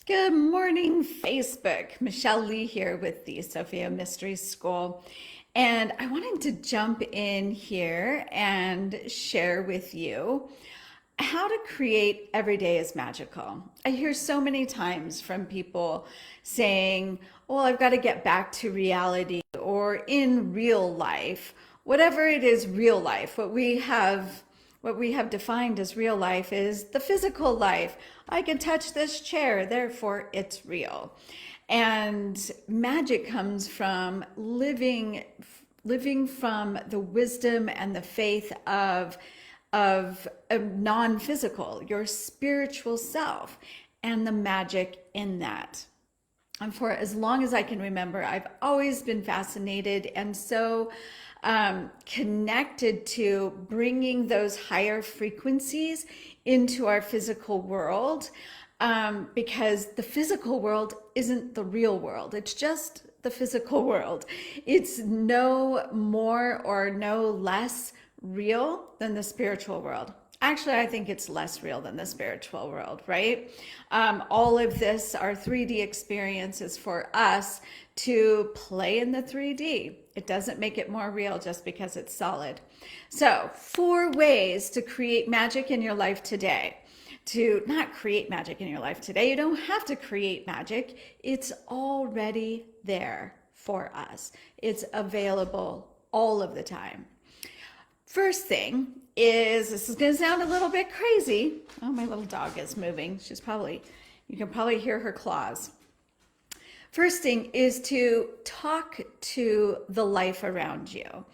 Good morning, Facebook. Michelle Lee here with the Sophia Mystery School. And I wanted to jump in here and share with you how to create every day is magical. I hear so many times from people saying, well, I've got to get back to reality or in real life, whatever it is, real life, what we have defined as real life is the physical life. I can touch this chair, therefore it's real. And magic comes from living from the wisdom and the faith of a non-physical, your spiritual self, and the magic in that. And for as long as I can remember, I've always been fascinated and so connected to bringing those higher frequencies into our physical world, because the physical world isn't the real world. It's just the physical world. It's no more or no less real than the spiritual world. Actually, I think it's less real than the spiritual world, right? All of this are 3D experiences for us to play in the 3D. It doesn't make it more real just because it's solid. So, 4 ways to create magic in your life today. To not create magic in your life today, you don't have to create magic. It's already there for us. It's available all of the time. First thing is, this is going to sound a little bit crazy. Oh, my little dog is moving. You can probably hear her claws. First thing is to talk to the life around you.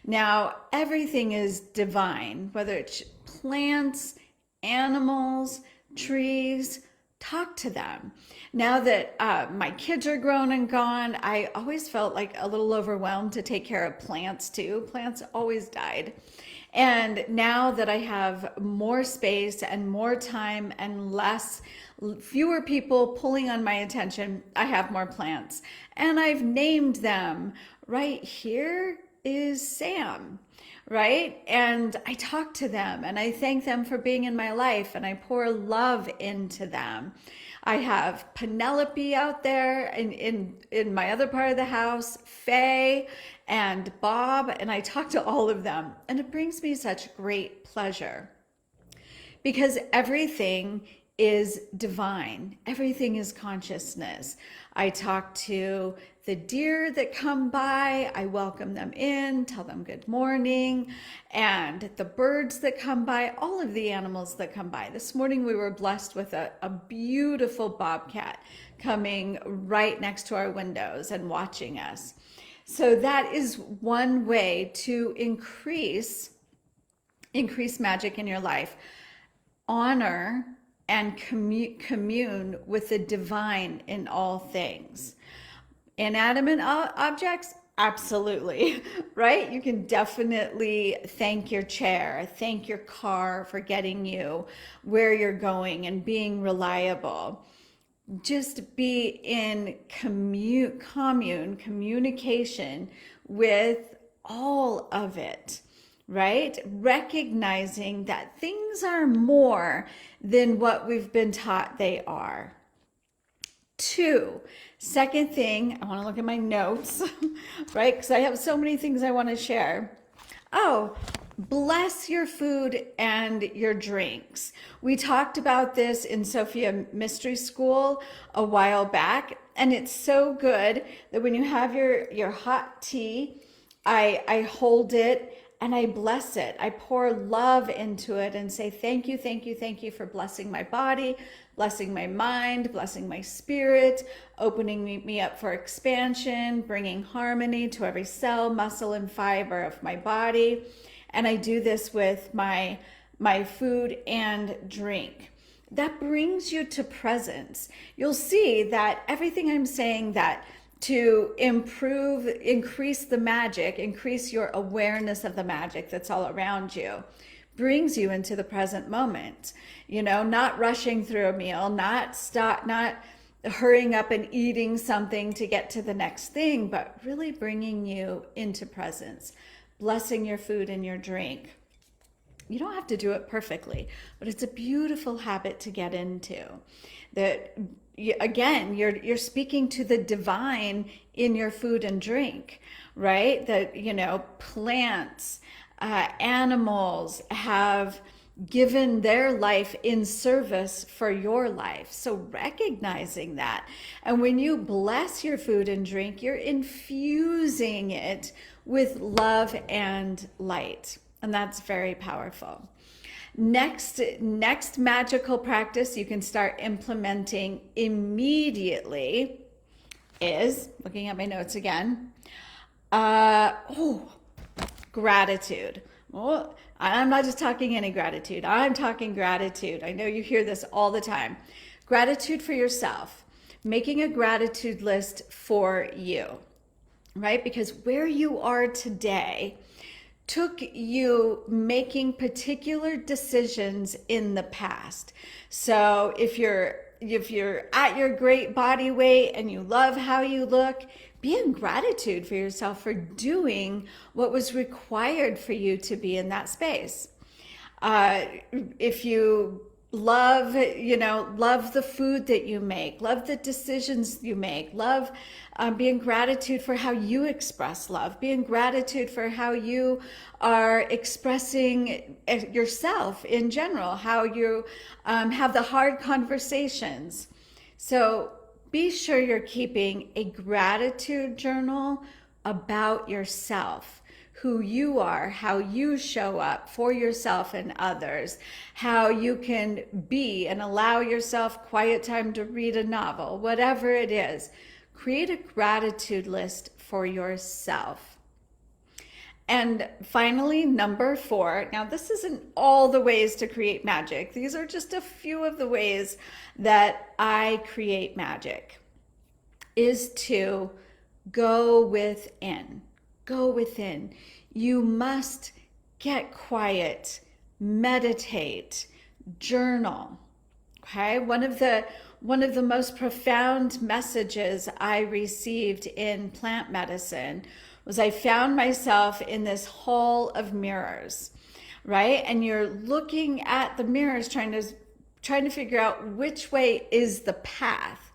Now, everything is divine, whether it's plants, animals, trees. Talk to them. Now that my kids are grown and gone, I always felt like a little overwhelmed to take care of plants too. Plants always died. And now that I have more space and more time and fewer people pulling on my attention, I have more plants. And I've named them. Right here is Sam, right? And I talk to them and I thank them for being in my life and I pour love into them. I have Penelope out there in my other part of the house, Faye and Bob, and I talk to all of them. And it brings me such great pleasure because everything is divine. Everything is consciousness. I talk to the deer that come by. I welcome them in, tell them good morning. And the birds that come by, all of the animals that come by. This morning we were blessed with a beautiful bobcat coming right next to our windows and watching us. So that is one way to increase magic in your life. Honor and commune with the divine in all things. Inanimate objects, absolutely, right? You can definitely thank your chair, thank your car for getting you where you're going and being reliable. Just be in communication with all of it, right? Recognizing that things are more than what we've been taught they are. 2, second thing, I want to look at my notes, right? Because I have so many things I want to share. Oh, bless your food and your drinks. We talked about this in Sophia Mystery School a while back, and it's so good that when you have your hot tea, I hold it and I bless it. I pour love into it and say, thank you, thank you, thank you for blessing my body, blessing my mind, blessing my spirit, opening me up for expansion, bringing harmony to every cell, muscle, and fiber of my body. And I do this with my food and drink. That brings you to presence. You'll see that everything I'm saying that to increase the magic, increase your awareness of the magic that's all around you, brings you into the present moment. Not rushing through a meal, not hurrying up and eating something to get to the next thing, but really bringing you into presence, blessing your food and your drink. You don't have to do it perfectly, but it's a beautiful habit to get into that, again, you're speaking to the divine in your food and drink, right? That, plants, animals have given their life in service for your life. So recognizing that. And when you bless your food and drink, you're infusing it with love and light. And that's very powerful. Next magical practice you can start implementing immediately is, looking at my notes again, gratitude. Well, I'm not just talking any gratitude. I'm talking gratitude. I know you hear this all the time. Gratitude for yourself. Making a gratitude list for you, right? Because where you are today took you making particular decisions in the past. So if you're at your great body weight and you love how you look, be in gratitude for yourself for doing what was required for you to be in that space. If you love the food that you make, love the decisions you make, love be in gratitude for how you express love, be in gratitude for how you are expressing yourself in general, how you have the hard conversations. So be sure you're keeping a gratitude journal about yourself, who you are, how you show up for yourself and others, how you can be and allow yourself quiet time to read a novel, whatever it is. Create a gratitude list for yourself. And finally, number 4, now this isn't all the ways to create magic. These are just a few of the ways that I create magic, is to go within. Go within. You must get quiet, meditate, journal. Okay? One of the most profound messages I received in plant medicine was I found myself in this hall of mirrors, right? And you're looking at the mirrors trying to figure out which way is the path.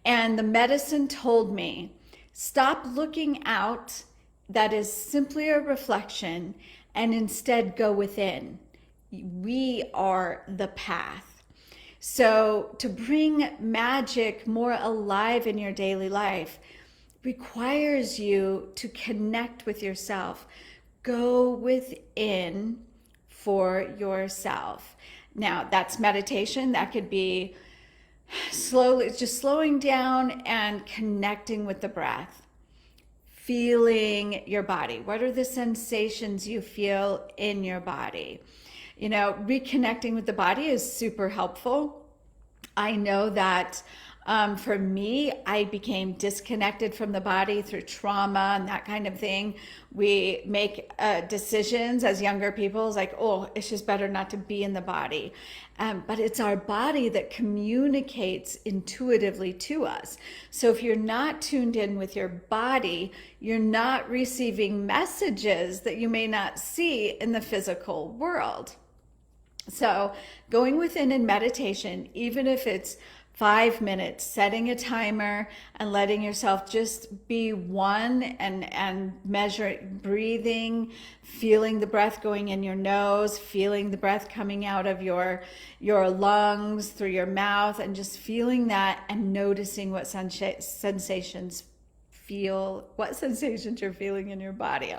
And the medicine told me, stop looking out. That is simply a reflection, and instead go within. We are the path. So to bring magic more alive in your daily life requires you to connect with yourself. Go within for yourself. Now, that's meditation. That could be slowing down and connecting with the breath. Feeling your body. What are the sensations you feel in your body? Reconnecting with the body is super helpful. I know that for me, I became disconnected from the body through trauma and that kind of thing. We make decisions as younger people, it's like, oh, it's just better not to be in the body. But it's our body that communicates intuitively to us. So if you're not tuned in with your body, you're not receiving messages that you may not see in the physical world. So going within in meditation, even if it's 5 minutes, setting a timer and letting yourself just be one and measure breathing, feeling the breath going in your nose, feeling the breath coming out of your lungs through your mouth, and just feeling that and noticing what sensations you're feeling in your body.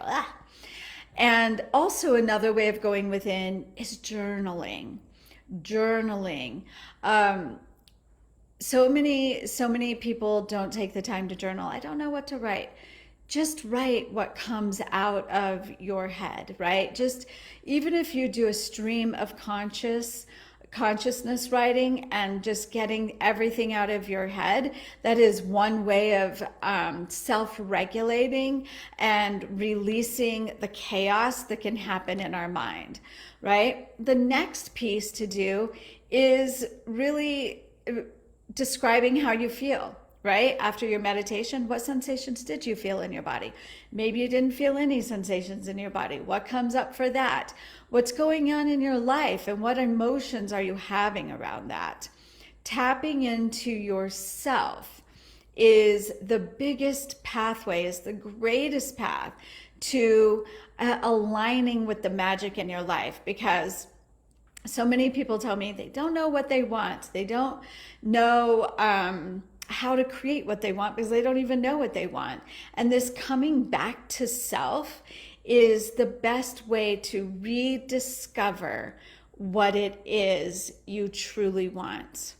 And also another way of going within is journaling. So many people don't take the time to journal. I don't know what to write. Just write what comes out of your head, right? Just even if you do a stream of consciousness writing and just getting everything out of your head, that is one way of self-regulating and releasing the chaos that can happen in our mind, right? The next piece to do is really describing how you feel, right? After your meditation, what sensations did you feel in your body? Maybe you didn't feel any sensations in your body. What comes up for that? What's going on in your life and what emotions are you having around that? tapping into yourself is the biggest pathway, is the greatest path to aligning with the magic in your life. Because so many people tell me they don't know what they want. They don't know how to create what they want because they don't even know what they want. And this coming back to self is the best way to rediscover what it is you truly want.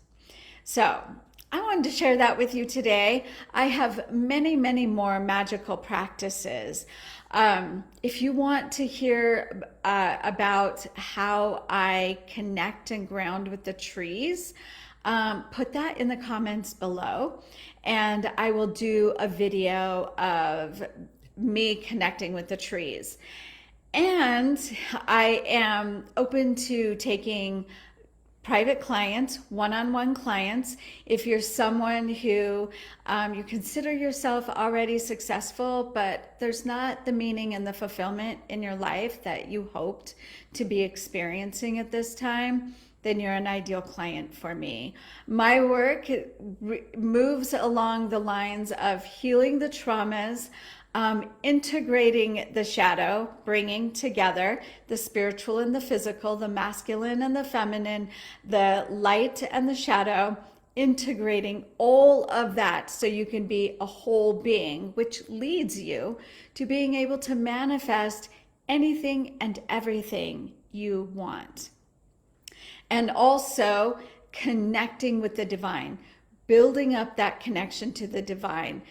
So I wanted to share that with you today. I have many, many more magical practices. If you want to hear about how I connect and ground with the trees, put that in the comments below, and I will do a video of me connecting with the trees. And I am open to taking private clients, one-on-one clients. If you're someone who you consider yourself already successful, but there's not the meaning and the fulfillment in your life that you hoped to be experiencing at this time, then you're an ideal client for me. My work moves along the lines of healing the traumas, integrating the shadow, bringing together the spiritual and the physical, the masculine and the feminine, the light and the shadow, integrating all of that so you can be a whole being, which leads you to being able to manifest anything and everything you want. And also connecting with the divine, building up that connection to the divine,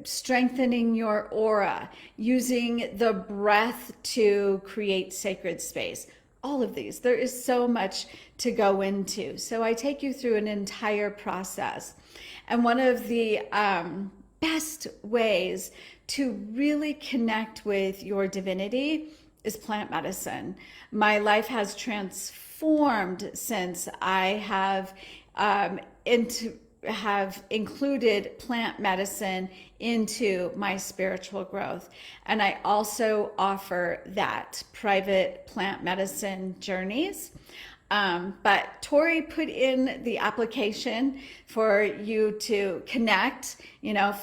strengthening your aura, using the breath to create sacred space. All of these, there is so much to go into. So I take you through an entire process. And one of the best ways to really connect with your divinity is plant medicine. My life has transformed since I have included plant medicine into my spiritual growth. And I also offer that private plant medicine journeys. But Tori put in the application for you to connect,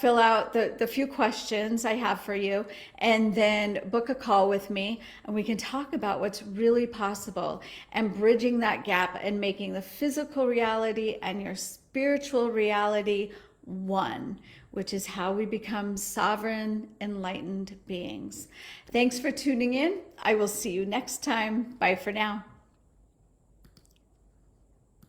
fill out the few questions I have for you, and then book a call with me, and we can talk about what's really possible and bridging that gap and making the physical reality and your spiritual reality one, which is how we become sovereign, enlightened beings. Thanks for tuning in. I will see you next time. Bye for now.